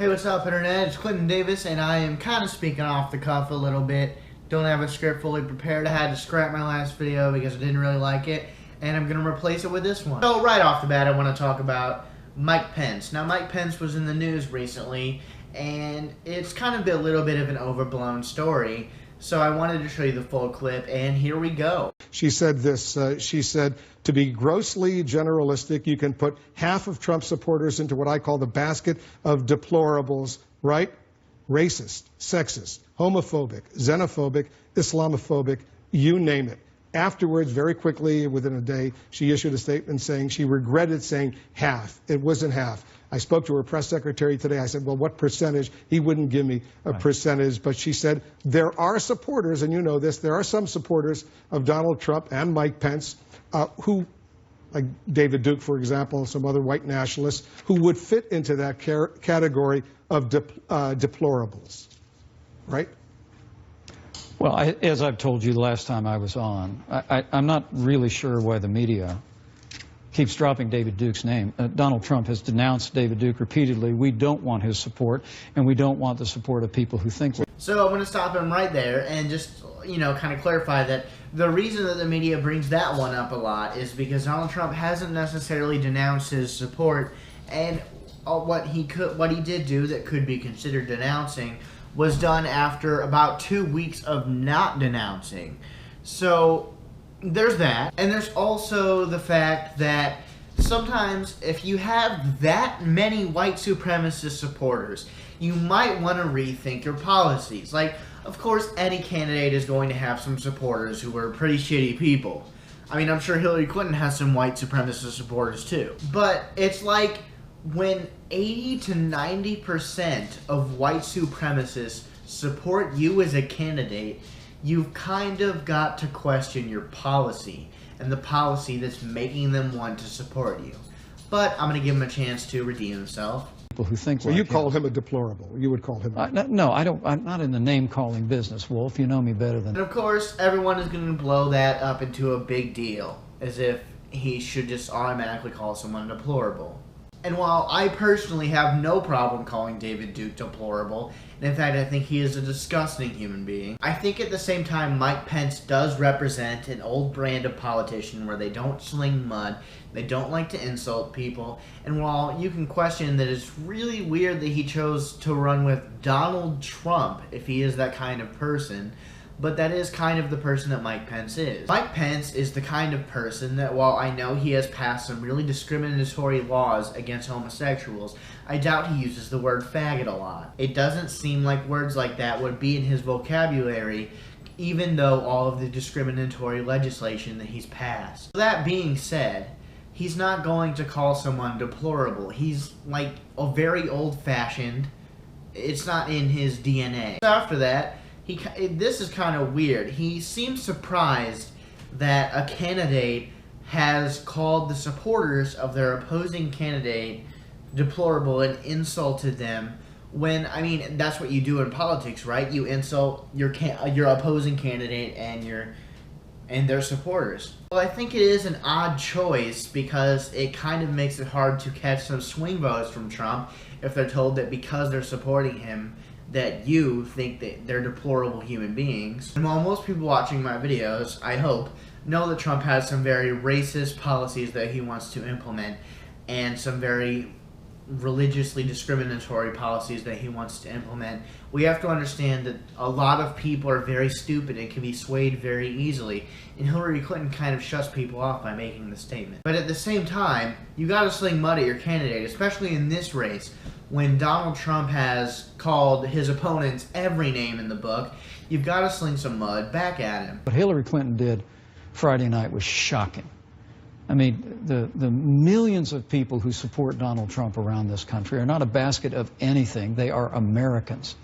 Hey, what's up, Internet? It's Clinton Davis, and I am kind of speaking off the cuff a little bit. Don't have a script fully prepared. I had to scrap my last video because I didn't really like it, and I'm going to replace it with this one. So, right off the bat, I want to talk about Mike Pence. Now, Mike Pence was in the news recently, and it's kind of a little bit of an overblown story. So I wanted to show you the full clip, and here we go. She said this, she said, to be grossly generalistic, you can put half of Trump supporters into what I call the basket of deplorables, right? Racist, sexist, homophobic, xenophobic, Islamophobic, you name it. Afterwards, very quickly, within a day, she issued a statement saying she regretted saying half. It wasn't half. I spoke to her press secretary today. I said, well, what percentage? He wouldn't give me a percentage, but she said there are supporters, and you know this, there are some supporters of Donald Trump and Mike Pence who, like David Duke, for example, some other white nationalists, who would fit into that category of deplorables, right? Well, as I've told you the last time I was on, I'm not really sure why the media keeps dropping David Duke's name. Donald Trump has denounced David Duke repeatedly. We don't want his support, and we don't want the support of people who think. So I'm going to stop him right there and just, kind of clarify that the reason that the media brings that one up a lot is because Donald Trump hasn't necessarily denounced his support, and what he did do that could be considered denouncing was done after about 2 weeks of not denouncing. So there's that. And there's also the fact that sometimes if you have that many white supremacist supporters, you might want to rethink your policies. Like, of course, any candidate is going to have some supporters who are pretty shitty people. I mean, I'm sure Hillary Clinton has some white supremacist supporters too. But it's like when 80 to 90% of white supremacists support you as a candidate, you've kind of got to question your policy and the policy that's making them want to support you. But I'm going to give him a chance to redeem himself. People who think so like you call him a deplorable. You would call him no, I don't. I'm not in the name-calling business, Wolf. You know me better than. And of course, everyone is going to blow that up into a big deal, as if he should just automatically call someone deplorable. And while I personally have no problem calling David Duke deplorable, and in fact I think he is a disgusting human being, I think at the same time Mike Pence does represent an old brand of politician where they don't sling mud, they don't like to insult people, and while you can question that it's really weird that he chose to run with Donald Trump if he is that kind of person, but that is kind of the person that Mike Pence is. Mike Pence is the kind of person that, while I know he has passed some really discriminatory laws against homosexuals, I doubt he uses the word faggot a lot. It doesn't seem like words like that would be in his vocabulary, even though all of the discriminatory legislation that he's passed. That being said, he's not going to call someone deplorable. He's like a very old-fashioned. It's not in his DNA. After that, this is kind of weird. He seems surprised that a candidate has called the supporters of their opposing candidate deplorable and insulted them when, I mean, that's what you do in politics, right? You insult your opposing candidate and their supporters. Well, I think it is an odd choice because it kind of makes it hard to catch some swing votes from Trump if they're told that because they're supporting him that you think that they're deplorable human beings. And while most people watching my videos, I hope, know that Trump has some very racist policies that he wants to implement and some very religiously discriminatory policies that he wants to implement, we have to understand that a lot of people are very stupid and can be swayed very easily, and Hillary Clinton kind of shuts people off by making the statement. But at the same time, you gotta sling mud at your candidate, especially in this race, when Donald Trump has called his opponents every name in the book. You've got to sling some mud back at him. What Hillary Clinton did Friday night was shocking. I mean, the millions of people who support Donald Trump around this country are not a basket of anything. They are Americans,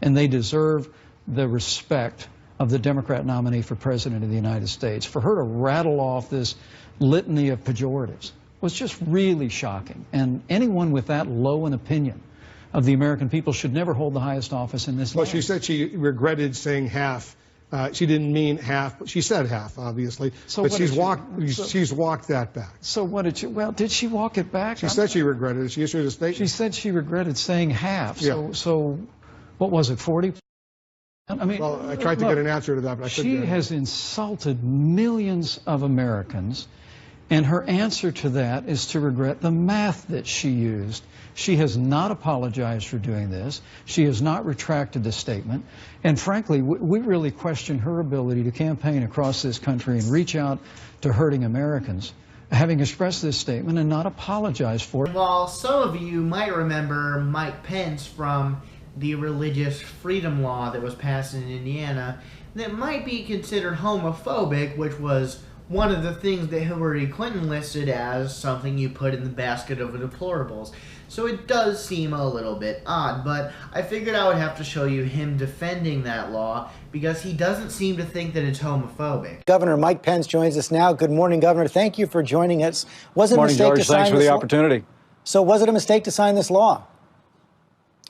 and they deserve the respect of the Democrat nominee for President of the United States. For her to rattle off this litany of pejoratives was just really shocking, and anyone with that low an opinion of the American people should never hold the highest office in this land. Well, she said she regretted saying half She didn't mean half, but she said half, obviously. So but what she's did walked that back. So what did she? Well, did she walk it back? She said she regretted it. She issued a statement. She said she regretted saying half. Yeah. So what was it? 40? I mean, well, I tried to get an answer to that, but I couldn't. She has insulted millions of Americans, and her answer to that is to regret the math that she used. She has not apologized for doing this. She has not retracted the statement. And frankly, we really question her ability to campaign across this country and reach out to hurting Americans, having expressed this statement and not apologize for it. While some of you might remember Mike Pence from the religious freedom law that was passed in Indiana that might be considered homophobic, which was one of the things that Hillary Clinton listed as something you put in the basket of deplorables. So it does seem a little bit odd, but I figured I would have to show you him defending that law because he doesn't seem to think that it's homophobic. Governor Mike Pence joins us now. Good morning, Governor. Thank you for joining us. Was it a Morning, mistake George. to sign Thanks for the opportunity. So was it a mistake to sign this law?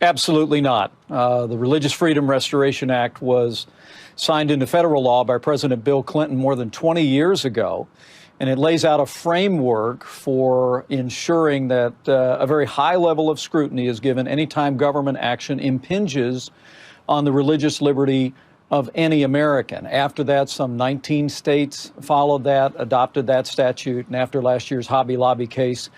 Absolutely not. The Religious Freedom Restoration Act was signed into federal law by President Bill Clinton more than 20 years ago, and it lays out a framework for ensuring that a very high level of scrutiny is given anytime government action impinges on the religious liberty of any American. After that, some 19 states followed that, adopted that statute, and after last year's Hobby Lobby case,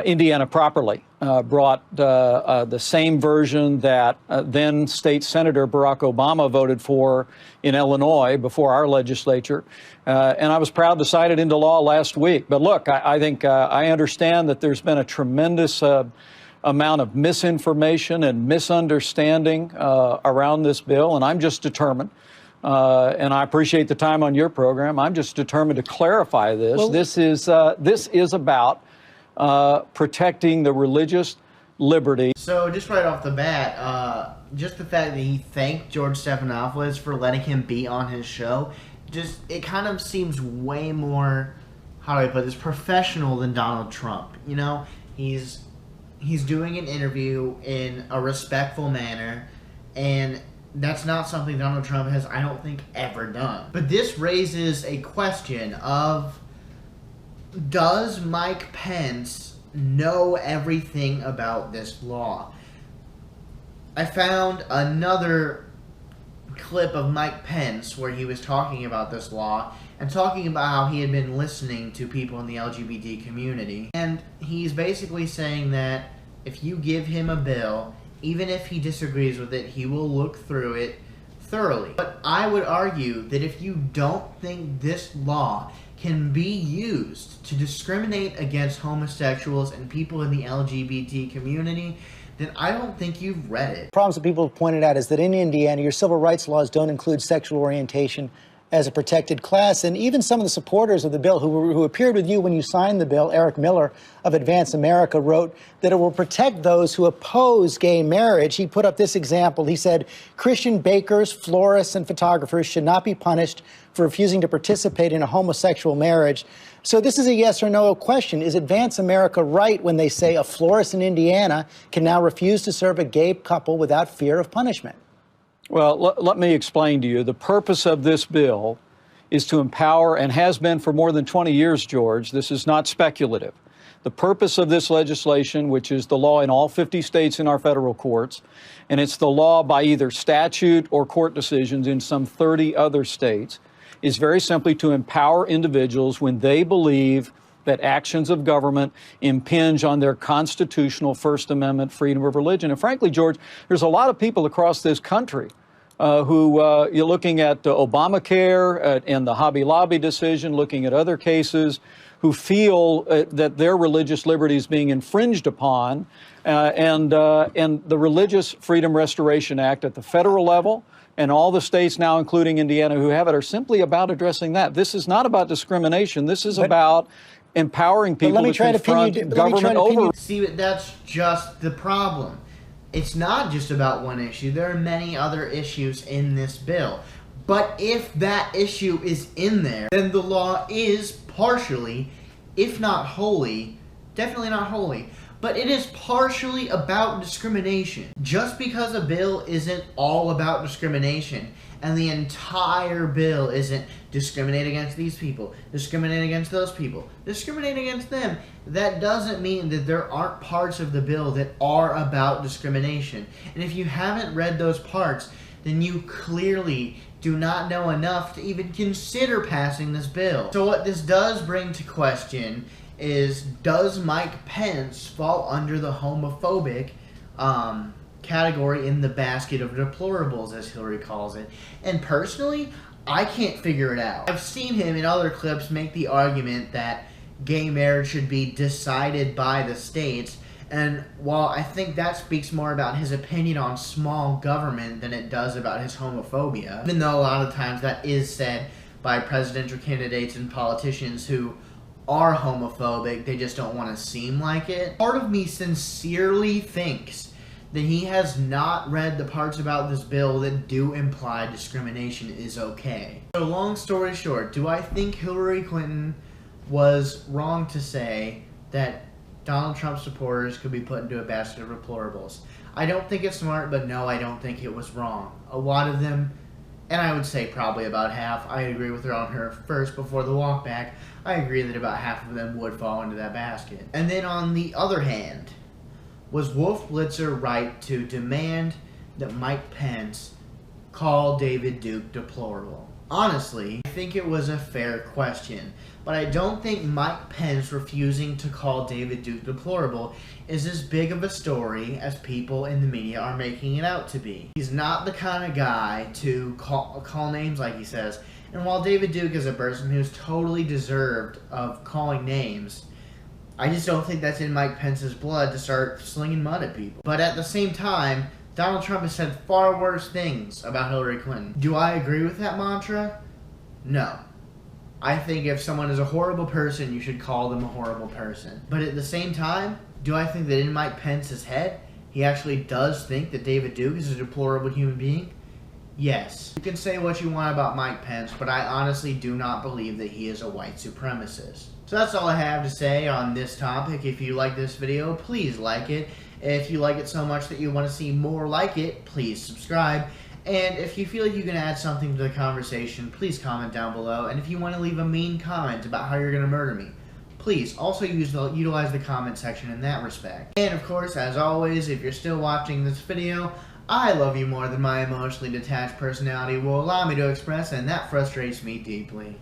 Indiana properly brought the same version that then State Senator Barack Obama voted for in Illinois before our legislature. And I was proud to sign it into law last week. But look, I think I understand that there's been a tremendous amount of misinformation and misunderstanding around this bill, and I'm just determined. And I appreciate the time on your program. I'm just determined to clarify this. Well, this is about protecting the religious liberty. So just right off the bat, just the fact that he thanked George Stephanopoulos for letting him be on his show, it kind of seems way more, how do I put this, professional than Donald Trump. You know, he's doing an interview in a respectful manner, and that's not something Donald Trump has, I don't think, ever done. But this raises a question of, does Mike Pence know everything about this law? I found another clip of Mike Pence where he was talking about this law and talking about how he had been listening to people in the LGBT community. And he's basically saying that if you give him a bill, even if he disagrees with it, he will look through it thoroughly. But I would argue that if you don't think this law can be used to discriminate against homosexuals and people in the LGBT community, then I don't think you've read it. Problems that people have pointed out is that in Indiana, your civil rights laws don't include sexual orientation as a protected class. And even some of the supporters of the bill who appeared with you when you signed the bill, Eric Miller of Advance America, wrote that it will protect those who oppose gay marriage. He put up this example. He said, Christian bakers, florists, and photographers should not be punished for refusing to participate in a homosexual marriage. So this is a yes or no question. Is Advance America right when they say a florist in Indiana can now refuse to serve a gay couple without fear of punishment? Well, let me explain to you. The purpose of this bill is to empower, and has been for more than 20 years, George. This is not speculative. The purpose of this legislation, which is the law in all 50 states in our federal courts, and it's the law by either statute or court decisions in some 30 other states, is very simply to empower individuals when they believe that actions of government impinge on their constitutional First Amendment freedom of religion. And frankly, George, there's a lot of people across this country who, you're looking at Obamacare and the Hobby Lobby decision, looking at other cases, who feel that their religious liberty is being infringed upon, and the Religious Freedom Restoration Act at the federal level and all the states now, including Indiana, who have it, are simply about addressing that. This is not about discrimination. This is about empowering people to confront government over. See, that's just the problem. It's not just about one issue. There are many other issues in this bill. But if that issue is in there, then the law is partially, if not wholly, definitely not wholly, but it is partially about discrimination. Just because a bill isn't all about discrimination, and the entire bill isn't discriminate against these people, discriminate against those people, discriminate against them, that doesn't mean that there aren't parts of the bill that are about discrimination. And if you haven't read those parts, then you clearly do not know enough to even consider passing this bill. So what this does bring to question is, does Mike Pence fall under the homophobic category in the basket of deplorables, as Hillary calls it? And personally, I can't figure it out. I've seen him in other clips make the argument that gay marriage should be decided by the states, and while I think that speaks more about his opinion on small government than it does about his homophobia, even though a lot of times that is said by presidential candidates and politicians who are homophobic, they just don't want to seem like it. Part of me sincerely thinks that he has not read the parts about this bill that do imply discrimination is okay. So long story short, do I think Hillary Clinton was wrong to say that Donald Trump supporters could be put into a basket of deplorables? I don't think it's smart, but no, I don't think it was wrong. A lot of them, and I would say probably about half, I agree with her on her first before the walk back. I agree that about half of them would fall into that basket. And then on the other hand, was Wolf Blitzer right to demand that Mike Pence call David Duke deplorable? Honestly, I think it was a fair question, but I don't think Mike Pence refusing to call David Duke deplorable is as big of a story as people in the media are making it out to be. He's not the kind of guy to call names like he says, and while David Duke is a person who's totally deserved of calling names, I just don't think that's in Mike Pence's blood to start slinging mud at people. But at the same time, Donald Trump has said far worse things about Hillary Clinton. Do I agree with that mantra? No. I think if someone is a horrible person, you should call them a horrible person. But at the same time, do I think that in Mike Pence's head, he actually does think that David Duke is a deplorable human being? Yes. You can say what you want about Mike Pence, but I honestly do not believe that he is a white supremacist. So that's all I have to say on this topic. If you like this video, please like it. If you like it so much that you want to see more like it, please subscribe. And if you feel like you can add something to the conversation, please comment down below. And if you want to leave a mean comment about how you're going to murder me, please also utilize the comment section in that respect. And of course, as always, if you're still watching this video, I love you more than my emotionally detached personality will allow me to express, and that frustrates me deeply.